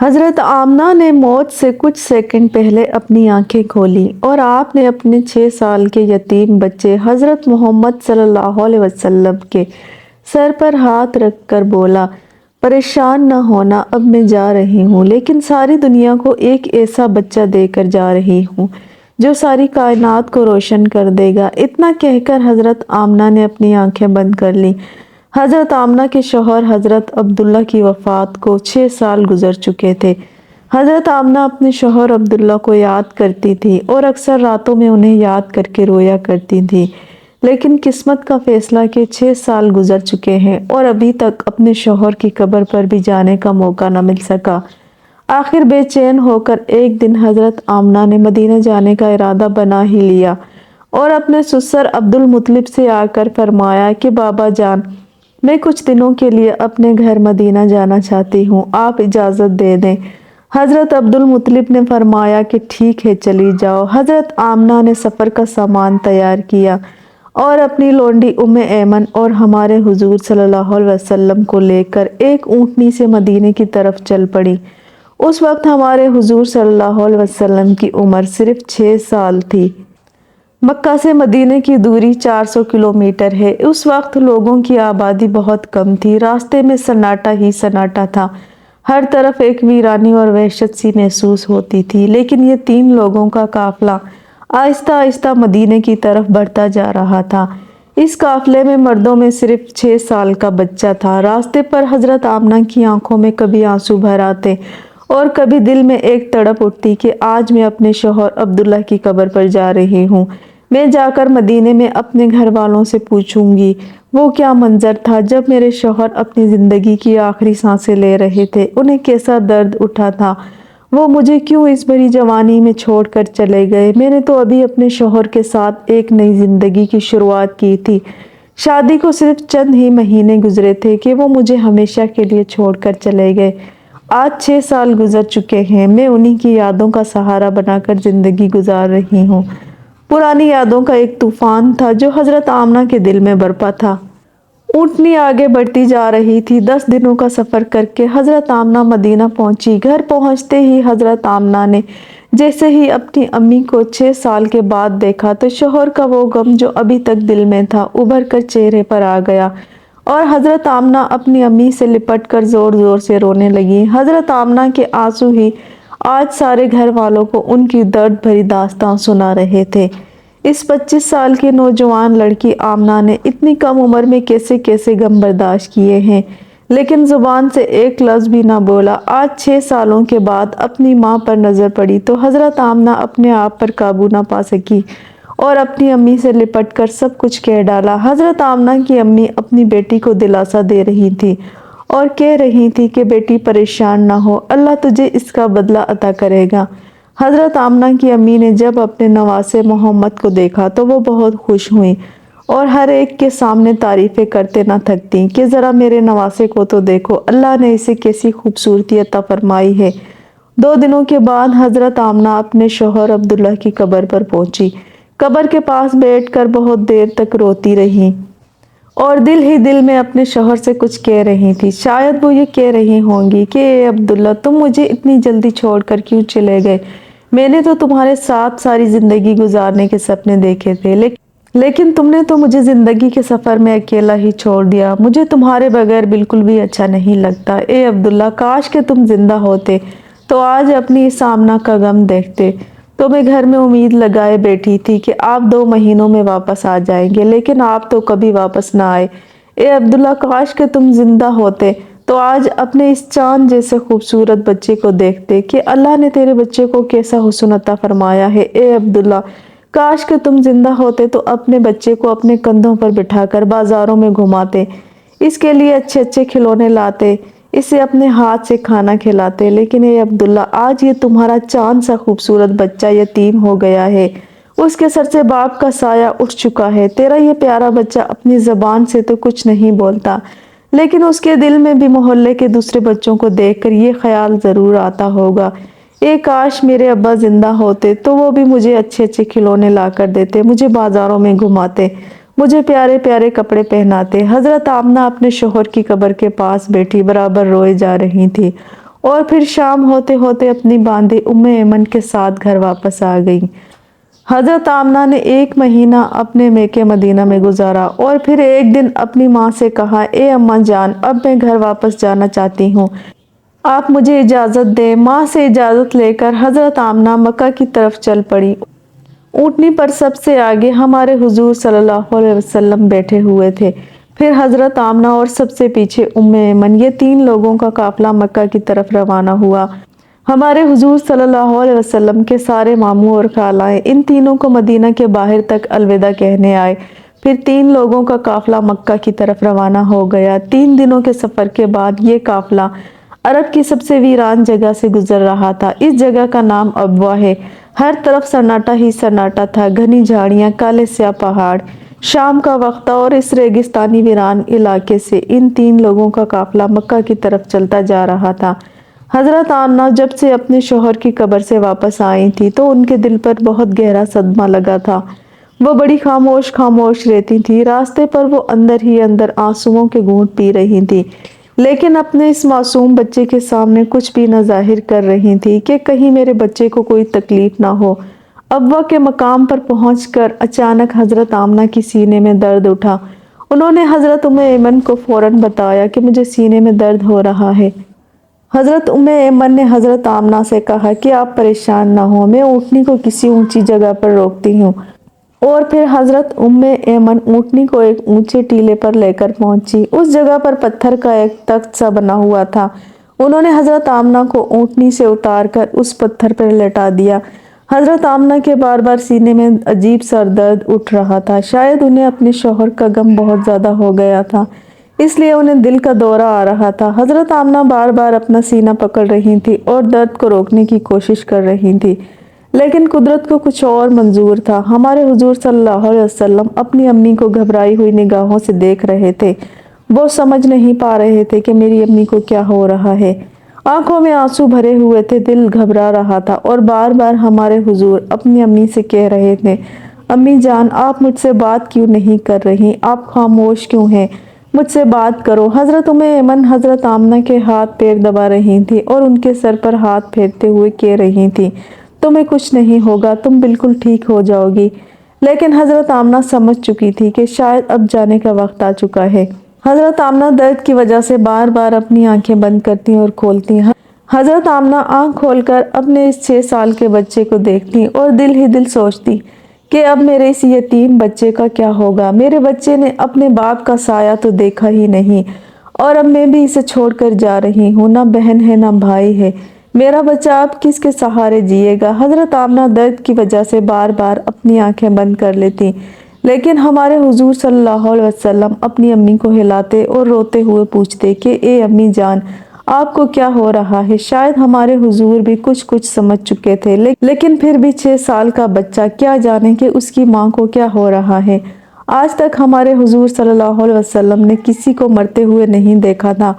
حضرت آمنہ نے موت سے کچھ سیکنڈ پہلے اپنی آنکھیں کھولیں اور آپ نے اپنے 6 سال کے یتیم بچے حضرت محمد صلی اللہ علیہ وسلم کے سر پر ہاتھ رکھ کر بولا، پریشان نہ ہونا، اب میں جا رہی ہوں، لیکن ساری دنیا کو ایک ایسا بچہ دے کر جا رہی ہوں جو ساری کائنات کو روشن کر دے گا۔ اتنا کہہ کر حضرت آمنہ نے اپنی آنکھیں بند کر لیں۔ حضرت آمنہ کے شوہر حضرت عبداللہ کی وفات کو 6 سال گزر چکے تھے۔ حضرت آمنہ اپنے شوہر عبداللہ کو یاد کرتی تھی اور اکثر راتوں میں انہیں یاد کر کے رویا کرتی تھی، لیکن قسمت کا فیصلہ کہ 6 سال گزر چکے ہیں اور ابھی تک اپنے شوہر کی قبر پر بھی جانے کا موقع نہ مل سکا۔ آخر بے چین ہو کر ایک دن حضرت آمنہ نے مدینہ جانے کا ارادہ بنا ہی لیا اور اپنے سسر عبد المطلب سے آ کر فرمایا کہ بابا جان، میں کچھ دنوں کے لیے اپنے گھر مدینہ جانا چاہتی ہوں، آپ اجازت دے دیں۔ حضرت عبد المطلب نے فرمایا کہ ٹھیک ہے، چلی جاؤ۔ حضرت آمنہ نے سفر کا سامان تیار کیا اور اپنی لونڈی ام ایمن اور ہمارے حضور صلی اللہ علیہ وسلم کو لے کر ایک اونٹنی سے مدینے کی طرف چل پڑی۔ اس وقت ہمارے حضور صلی اللہ علیہ وسلم کی عمر صرف 6 سال تھی۔ مکہ سے مدینے کی دوری 400 کلومیٹر ہے۔ اس وقت لوگوں کی آبادی بہت کم تھی، راستے میں سناٹا ہی سناٹا تھا، ہر طرف ایک ویرانی اور وحشت سی محسوس ہوتی تھی، لیکن یہ 3 لوگوں کا قافلہ آہستہ آہستہ مدینے کی طرف بڑھتا جا رہا تھا۔ اس قافلے میں مردوں میں صرف 6 سال کا بچہ تھا۔ راستے پر حضرت آمنہ کی آنکھوں میں کبھی آنسو بھر آتے اور کبھی دل میں ایک تڑپ اٹھتی کہ آج میں اپنے شوہر عبداللہ کی قبر پر جا رہی ہوں، میں جا کر مدینے میں اپنے گھر والوں سے پوچھوں گی وہ کیا منظر تھا جب میرے شوہر اپنی زندگی کی آخری سانسیں لے رہے تھے، انہیں کیسا درد اٹھا تھا، وہ مجھے کیوں اس بڑی جوانی میں چھوڑ کر چلے گئے۔ میں نے تو ابھی اپنے شوہر کے ساتھ ایک نئی زندگی کی شروعات کی تھی، شادی کو صرف چند ہی مہینے گزرے تھے کہ وہ مجھے ہمیشہ کے لیے چھوڑ کر چلے گئے۔ آج 6 سال گزر چکے ہیں، میں انہی کی یادوں کا سہارا بنا کر زندگی گزار رہی ہوں۔ پرانی یادوں کا ایک طوفان تھا جو حضرت آمنہ کے دل میں برپا تھا۔ اونٹنی آگے بڑھتی جا رہی تھی۔ 10 دنوں کا سفر کر کے حضرت آمنہ مدینہ پہنچی۔ گھر پہنچتے ہی حضرت آمنہ نے جیسے ہی اپنی امی کو 6 سال کے بعد دیکھا تو شوہر کا وہ غم جو ابھی تک دل میں تھا ابھر کر چہرے پر آ گیا اور حضرت آمنہ اپنی امی سے لپٹ کر زور زور سے رونے لگی۔ حضرت آمنہ کے آنسو ہی آج سارے گھر والوں کو ان کی درد بھری داستان سنا رہے تھے۔ اس 25 سال کی نوجوان لڑکی آمنہ نے اتنی کم عمر میں کیسے کیسے غم برداشت کیے ہیں، لیکن زبان سے ایک لفظ بھی نہ بولا۔ آج 6 سالوں کے بعد اپنی ماں پر نظر پڑی تو حضرت آمنہ اپنے آپ پر قابو نہ پا سکی اور اپنی امی سے لپٹ کر سب کچھ کہہ ڈالا۔ حضرت آمنہ کی امی اپنی بیٹی کو دلاسا دے رہی تھی اور کہہ رہی تھی کہ بیٹی پریشان نہ ہو، اللہ تجھے اس کا بدلہ عطا کرے گا۔ حضرت آمنہ کی امی نے جب اپنے نواسے محمد کو دیکھا تو وہ بہت خوش ہوئیں اور ہر ایک کے سامنے تعریفیں کرتے نہ تھکتیں کہ ذرا میرے نواسے کو تو دیکھو، اللہ نے اسے کیسی خوبصورتی عطا فرمائی ہے۔ 2 دنوں کے بعد حضرت آمنہ اپنے شوہر عبداللہ کی قبر پر پہنچی۔ قبر کے پاس بیٹھ کر بہت دیر تک روتی رہی اور دل ہی دل میں اپنے شوہر سے کچھ کہہ رہی تھی۔ شاید وہ یہ کہہ رہی ہوں گی کہ اے عبداللہ، تم مجھے اتنی جلدی چھوڑ کر کیوں چلے گئے؟ میں نے تو تمہارے ساتھ ساری زندگی گزارنے کے سپنے دیکھے تھے، لیکن تم نے تو مجھے زندگی کے سفر میں اکیلا ہی چھوڑ دیا۔ مجھے تمہارے بغیر بالکل بھی اچھا نہیں لگتا۔ اے عبداللہ، کاش کہ تم زندہ ہوتے تو آج اپنی اس آمنہ کا غم دیکھتے۔ تو میں گھر میں امید لگائے بیٹھی تھی کہ آپ 2 مہینوں میں واپس آ جائیں گے، لیکن آپ تو کبھی واپس نہ آئے۔ اے عبداللہ، کاش کہ تم زندہ ہوتے تو آج اپنے اس چاند جیسے خوبصورت بچے کو دیکھتے کہ اللہ نے تیرے بچے کو کیسا حسن عطا فرمایا ہے۔ اے عبداللہ، کاش کہ تم زندہ ہوتے تو اپنے بچے کو اپنے کندھوں پر بٹھا کر بازاروں میں گھماتے، اس کے لیے اچھے اچھے کھلونے لاتے، اسے اپنے ہاتھ سے کھانا کھلاتے، لیکن اے عبداللہ، آج یہ تمہارا چاند سا خوبصورت بچہ یتیم ہو گیا ہے، اس کے سر سے باپ کا سایہ اٹھ چکا ہے۔ تیرا یہ پیارا بچہ اپنی زبان سے تو کچھ نہیں بولتا، لیکن اس کے دل میں بھی محلے کے دوسرے بچوں کو دیکھ کر یہ خیال ضرور آتا ہوگا، اے کاش میرے ابا زندہ ہوتے تو وہ بھی مجھے اچھے اچھے کھلونے لا کر دیتے، مجھے بازاروں میں گھماتے، مجھے پیارے پیارے کپڑے پہناتے۔ حضرت آمنہ اپنے شوہر کی قبر کے پاس بیٹھی برابر روئے جا رہی تھی اور پھر شام ہوتے ہوتے اپنی باندے ام ایمن کے ساتھ گھر واپس آ گئیں۔ حضرت آمنہ نے 1 مہینہ اپنے مکہ مدینہ میں گزارا اور پھر ایک دن اپنی ماں سے کہا، اے اماں جان، اب میں گھر واپس جانا چاہتی ہوں، آپ مجھے اجازت دیں۔ ماں سے اجازت لے کر حضرت آمنہ مکہ کی طرف چل پڑی۔ اونٹنی پر سب سے آگے ہمارے حضور صلی اللہ علیہ وسلم بیٹھے ہوئے تھے، پھر حضرت آمنہ اور سب سے پیچھے ام ایمن، یہ 3 لوگوں کا قافلہ مکہ کی طرف روانہ ہوا۔ ہمارے حضور صلی اللہ علیہ وسلم کے سارے ماموں اور خالائیں ان تینوں کو مدینہ کے باہر تک الوداع کہنے آئے۔ پھر 3 لوگوں کا قافلہ مکہ کی طرف روانہ ہو گیا۔ 3 دنوں کے سفر کے بعد یہ قافلہ عرب کی سب سے ویران جگہ سے گزر رہا تھا۔ اس جگہ کا نام ابوا ہے۔ ہر طرف سناٹا ہی سناٹا تھا، گھنی جھاڑیاں، کالے سیاہ پہاڑ۔ شام کا وقت تھا اور اس ریگستانی ویران علاقے سے ان 3 لوگوں کا قافلہ مکہ کی طرف چلتا جا رہا تھا۔ حضرت آمنہ جب سے اپنے شوہر کی قبر سے واپس آئی تھی تو ان کے دل پر بہت گہرا صدمہ لگا تھا۔ وہ بڑی خاموش رہتی تھی۔ راستے پر وہ اندر ہی اندر آنسوؤں کے گھونٹ پی رہی تھی، لیکن اپنے اس معصوم بچے کے سامنے کچھ بھی نہ ظاہر کر رہی تھی کہ کہیں میرے بچے کو کوئی تکلیف نہ ہو۔ ابوا کے مقام پر پہنچ کر اچانک حضرت آمنہ کی سینے میں درد اٹھا۔ انہوں نے حضرت ام ایمن کو فوراً بتایا کہ مجھے سینے میں درد ہو رہا ہے۔ حضرت ام ایمن نے حضرت آمنہ سے کہا کہ آپ پریشان نہ ہوں، میں اونٹنی کو کسی اونچی جگہ پر روکتی ہوں۔ اور پھر حضرت ام ایمن اونٹنی کو ایک اونچے ٹیلے پر لے کر پہنچی۔ اس جگہ پر پتھر کا ایک تخت سا بنا ہوا تھا۔ انہوں نے حضرت آمنہ کو اونٹنی سے اتار کر اس پتھر پر لٹا دیا۔ حضرت آمنہ کے بار بار سینے میں عجیب سا درد اٹھ رہا تھا۔ شاید انہیں اپنے شوہر کا غم بہت زیادہ ہو گیا تھا، اس لیے انہیں دل کا دورہ آ رہا تھا۔ حضرت آمنہ بار بار اپنا سینہ پکڑ رہی تھی اور درد کو روکنے کی کوشش کر رہی تھی، لیکن قدرت کو کچھ اور منظور تھا۔ ہمارے حضور صلی اللہ علیہ وسلم اپنی امی کو گھبرائی ہوئی نگاہوں سے دیکھ رہے تھے۔ وہ سمجھ نہیں پا رہے تھے کہ میری امی کو کیا ہو رہا ہے۔ آنکھوں میں آنسو بھرے ہوئے تھے، دل گھبرا رہا تھا اور بار بار ہمارے حضور اپنی امی سے کہہ رہے تھے، امی جان، آپ مجھ سے بات کیوں نہیں کر رہی؟ آپ خاموش کیوں ہیں؟ مجھ سے بات کرو۔ حضرت ام ایمن حضرت آمنہ کے ہاتھ پیر دبا رہی تھی اور ان کے سر پر ہاتھ پھیرتے ہوئے کہہ رہی تھی، تمہیں کچھ نہیں ہوگا، تم بالکل ٹھیک ہو جاؤ گی۔ لیکن حضرت آمنہ سمجھ چکی تھی کہ شاید اب جانے کا وقت آ چکا ہے۔ حضرت آمنہ درد کی وجہ سے بار بار اپنی آنکھیں بند کرتی اور کھولتی۔ حضرت آمنہ آنکھ کھول کر اپنے اس 6 سال کے بچے کو دیکھتی اور دل ہی دل سوچتی کہ اب میرے اس یتیم بچے کا کیا ہوگا؟ میرے بچے نے اپنے باپ کا سایہ تو دیکھا ہی نہیں، اور اب میں بھی اسے چھوڑ کر جا رہی ہوں، نہ بہن ہے نہ بھائی ہے، میرا بچہ اب کس کے سہارے جیے گا؟ حضرت آمنہ درد کی وجہ سے بار بار اپنی آنکھیں بند کر لیتی، لیکن ہمارے حضور صلی اللہ علیہ وسلم اپنی امی کو ہلاتے اور روتے ہوئے پوچھتے کہ اے امی جان، آپ کو کیا ہو رہا ہے؟ شاید ہمارے حضور بھی کچھ سمجھ چکے تھے، لیکن پھر بھی 6 سال کا بچہ کیا جانے کہ اس کی ماں کو کیا ہو رہا ہے۔ آج تک ہمارے حضور صلی اللہ علیہ وسلم نے کسی کو مرتے ہوئے نہیں دیکھا تھا۔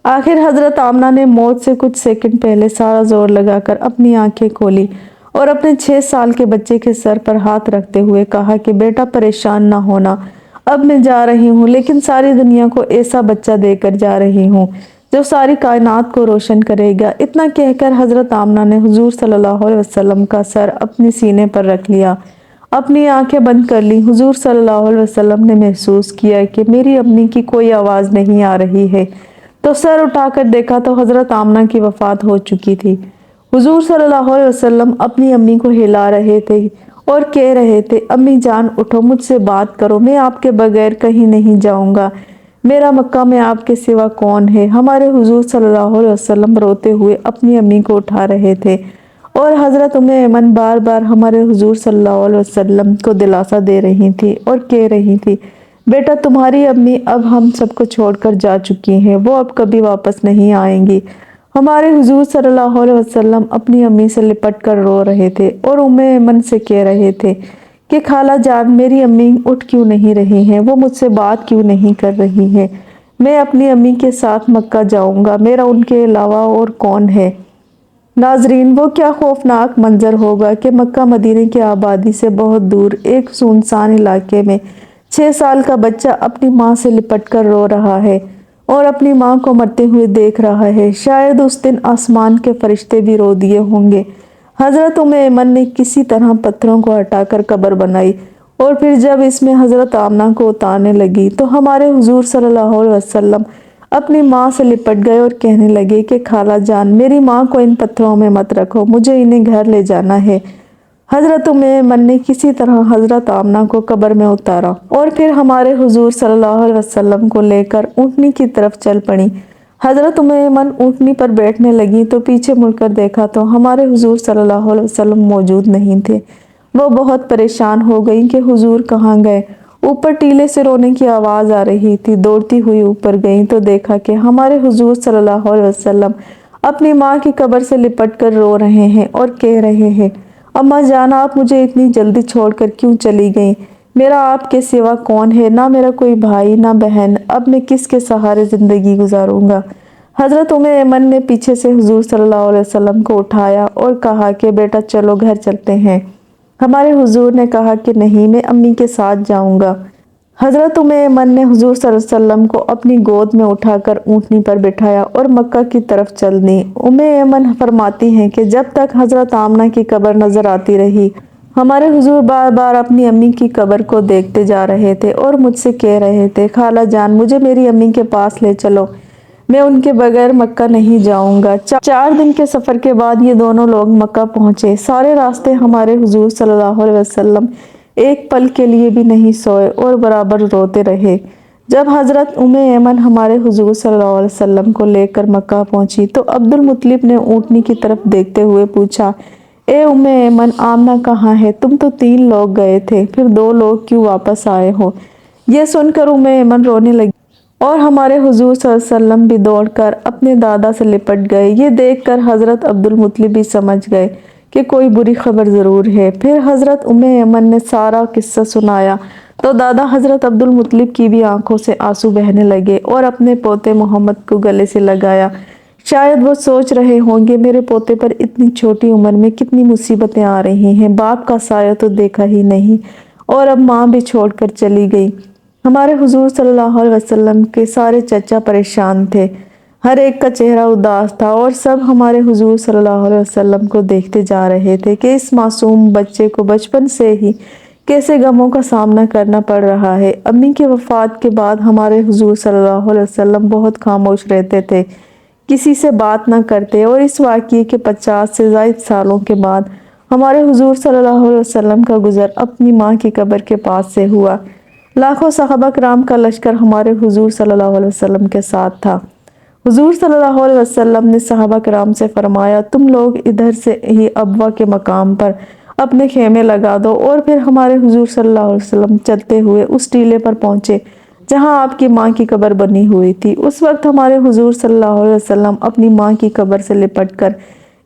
آخر حضرت آمنہ نے موت سے کچھ سیکنڈ پہلے سارا زور لگا کر اپنی آنکھیں کھولی اور اپنے 6 سال کے بچے کے سر پر ہاتھ رکھتے ہوئے کہا کہ بیٹا پریشان نہ ہونا، اب میں جا رہی ہوں، لیکن ساری دنیا کو ایسا بچہ دے کر جا رہی ہوں جو ساری کائنات کو روشن کرے گا۔ اتنا کہہ کر حضرت آمنہ نے حضور صلی اللہ علیہ وسلم کا سر اپنے سینے پر رکھ لیا، اپنی آنکھیں بند کر لی۔ حضور صلی اللہ علیہ وسلم نے محسوس کیا کہ میری امی کی کوئی آواز نہیں آ رہی ہے، تو سر اٹھا کر دیکھا تو حضرت آمنہ کی وفات ہو چکی تھی۔ حضور صلی اللہ علیہ وسلم اپنی امی کو ہلا رہے تھے اور کہہ رہے تھے، امی جان اٹھو، مجھ سے بات کرو، میں آپ کے بغیر کہیں نہیں جاؤں گا، میرا مکہ میں آپ کے سوا کون ہے؟ ہمارے حضور صلی اللہ علیہ وسلم روتے ہوئے اپنی امی کو اٹھا رہے تھے اور حضرت ام ایمن بار بار ہمارے حضور صلی اللہ علیہ وسلم کو دلاسا دے رہی تھی اور کہہ رہی تھی، بیٹا تمہاری امی اب ہم سب کو چھوڑ کر جا چکی ہیں، وہ اب کبھی واپس نہیں آئیں گی۔ ہمارے حضور صلی اللہ علیہ وسلم اپنی امی سے لپٹ کر رو رہے تھے اور ام ایمن سے کہہ رہے تھے کہ خالہ جان، میری امی اٹھ کیوں نہیں رہی ہیں؟ وہ مجھ سے بات کیوں نہیں کر رہی ہیں؟ میں اپنی امی کے ساتھ مکہ جاؤں گا، میرا ان کے علاوہ اور کون ہے؟ ناظرین، وہ کیا خوفناک منظر ہوگا کہ مکہ مدینہ کی آبادی سے بہت دور ایک سنسان علاقے میں 6 سال کا بچہ اپنی ماں سے لپٹ کر رو رہا ہے۔ اور اپنی ماں کو مرتے ہوئے دیکھ رہا ہے۔ شاید اس دن آسمان کے فرشتے بھی رو دیے ہوں گے۔ حضرت ایمن نے کسی طرح پتھروں کو ہٹا کر قبر بنائی اور پھر جب اس میں حضرت آمنہ کو اتارنے لگی تو ہمارے حضور صلی اللہ علیہ وسلم اپنی ماں سے لپٹ گئے اور کہنے لگے کہ خالہ جان، میری ماں کو ان پتھروں میں مت رکھو، مجھے انہیں گھر لے جانا ہے۔ حضرت ایمن نے کسی طرح حضرت آمنہ کو قبر میں اتارا اور پھر ہمارے حضور صلی اللہ علیہ وسلم کو لے کر اونٹنی کی طرف چل پڑی۔ حضرت ایمن اونٹنی پر بیٹھنے لگی تو پیچھے مڑ کر دیکھا تو ہمارے حضور صلی اللہ علیہ وسلم موجود نہیں تھے۔ وہ بہت پریشان ہو گئی کہ حضور کہاں گئے۔ اوپر ٹیلے سے رونے کی آواز آ رہی تھی۔ دوڑتی ہوئی اوپر گئیں تو دیکھا کہ ہمارے حضور صلی اللہ علیہ وسلم اپنی ماں کی قبر سے لپٹ کر رو رہے ہیں اور کہہ رہے ہیں، اماں جان، آپ مجھے اتنی جلدی چھوڑ کر کیوں چلی گئیں؟ میرا آپ کے سوا کون ہے؟ نہ میرا کوئی بھائی نہ بہن، اب میں کس کے سہارے زندگی گزاروں گا؟ حضرت ایمن نے پیچھے سے حضور صلی اللہ علیہ وسلم کو اٹھایا اور کہا کہ بیٹا چلو گھر چلتے ہیں۔ ہمارے حضور نے کہا کہ نہیں، میں امی کے ساتھ جاؤں گا۔ حضرت ایمن نے حضور صلی اللہ علیہ وسلم کو اپنی گود میں اٹھا کر اونٹنی پر بٹھایا اور مکہ کی طرف چل دی۔ ایمن فرماتی ہیں کہ جب تک حضرت آمنہ کی قبر نظر آتی رہی، ہمارے حضور بار بار اپنی امی کی قبر کو دیکھتے جا رہے تھے اور مجھ سے کہہ رہے تھے، خالہ جان، مجھے میری امی کے پاس لے چلو، میں ان کے بغیر مکہ نہیں جاؤں گا۔ 4 دن کے سفر کے بعد یہ دونوں لوگ مکہ پہنچے۔ سارے راستے ہمارے حضور صلی اللہ علیہ وسلم ایک پل کے لیے بھی نہیں سوئے اور برابر روتے رہے۔ جب حضرت ایمن ہمارے حضور صلی اللہ علیہ وسلم کو لے کر مکہ پہنچی تو عبد المطلب نے اونٹنی کی طرف دیکھتے ہوئے پوچھا، اے ایمن، آمنہ کہاں ہے؟ تم تو 3 لوگ گئے تھے، پھر 2 لوگ کیوں واپس آئے ہو؟ یہ سن کر ایمن رونے لگی اور ہمارے حضور صلی اللہ علیہ وسلم بھی دوڑ کر اپنے دادا سے لپٹ گئے۔ یہ دیکھ کر حضرت عبد المطلب بھی سمجھ گئے کہ کوئی بری خبر ضرور ہے۔ پھر حضرت ایمن نے سارا قصہ سنایا تو دادا حضرت عبد المطلب کی بھی آنکھوں سے آنسو بہنے لگے اور اپنے پوتے محمد کو گلے سے لگایا۔ شاید وہ سوچ رہے ہوں گے میرے پوتے پر اتنی چھوٹی عمر میں کتنی مصیبتیں آ رہی ہیں، باپ کا سایہ تو دیکھا ہی نہیں اور اب ماں بھی چھوڑ کر چلی گئی۔ ہمارے حضور صلی اللہ علیہ وسلم کے سارے چچا پریشان تھے، ہر ایک کا چہرہ اداس تھا اور سب ہمارے حضور صلی اللہ علیہ وسلم کو دیکھتے جا رہے تھے کہ اس معصوم بچے کو بچپن سے ہی کیسے غموں کا سامنا کرنا پڑ رہا ہے۔ امی کے وفات کے بعد ہمارے حضور صلی اللہ علیہ وسلم بہت خاموش رہتے تھے، کسی سے بات نہ کرتے، اور اس واقعے کے 50 سے زائد سالوں کے بعد ہمارے حضور صلی اللہ علیہ وسلم کا گزر اپنی ماں کی قبر کے پاس سے ہوا۔ لاکھوں صحابہ کرام کا لشکر ہمارے حضور صلی اللہ علیہ وسلم کے ساتھ تھا۔ حضور صلی اللہ علیہ وسلم نے صحابہ کرام سے فرمایا، تم لوگ ادھر سے ہی ابوا کے مقام پر اپنے خیمے لگا دو، اور پھر ہمارے حضور صلی اللہ علیہ وسلم چلتے ہوئے اس ٹیلے پر پہنچے جہاں آپ کی ماں کی قبر بنی ہوئی تھی۔ اس وقت ہمارے حضور صلی اللہ علیہ وسلم اپنی ماں کی قبر سے لپٹ کر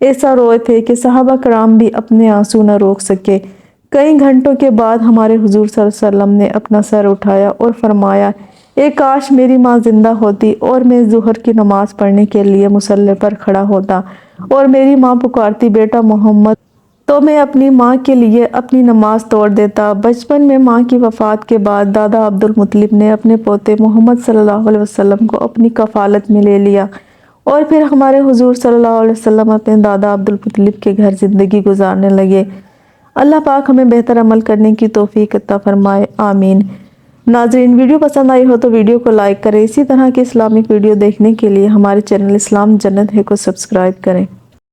ایسا روئے تھے کہ صحابہ کرام بھی اپنے آنسو نہ روک سکے۔ کئی گھنٹوں کے بعد ہمارے حضور صلی اللہ علیہ وسلم نے اپنا سر اٹھایا اور فرمایا، اے کاش میری ماں زندہ ہوتی اور میں ظہر کی نماز پڑھنے کے لیے مصلی پر کھڑا ہوتا اور میری ماں پکارتی، بیٹا محمد، تو میں اپنی ماں کے لیے اپنی نماز توڑ دیتا۔ بچپن میں ماں کی وفات کے بعد دادا عبد المطلب نے اپنے پوتے محمد صلی اللہ علیہ وسلم کو اپنی کفالت میں لے لیا اور پھر ہمارے حضور صلی اللہ علیہ وسلم اپنے دادا عبد المطلب کے گھر زندگی گزارنے لگے۔ اللہ پاک ہمیں بہتر عمل کرنے کی توفیق عطا فرمائے، آمین۔ ناظرین، ویڈیو پسند آئی ہو تو ویڈیو کو لائک کریں۔ اسی طرح کی اسلامک ویڈیو دیکھنے کے لیے ہمارے چینل اسلام جنت ہے کو سبسکرائب کریں۔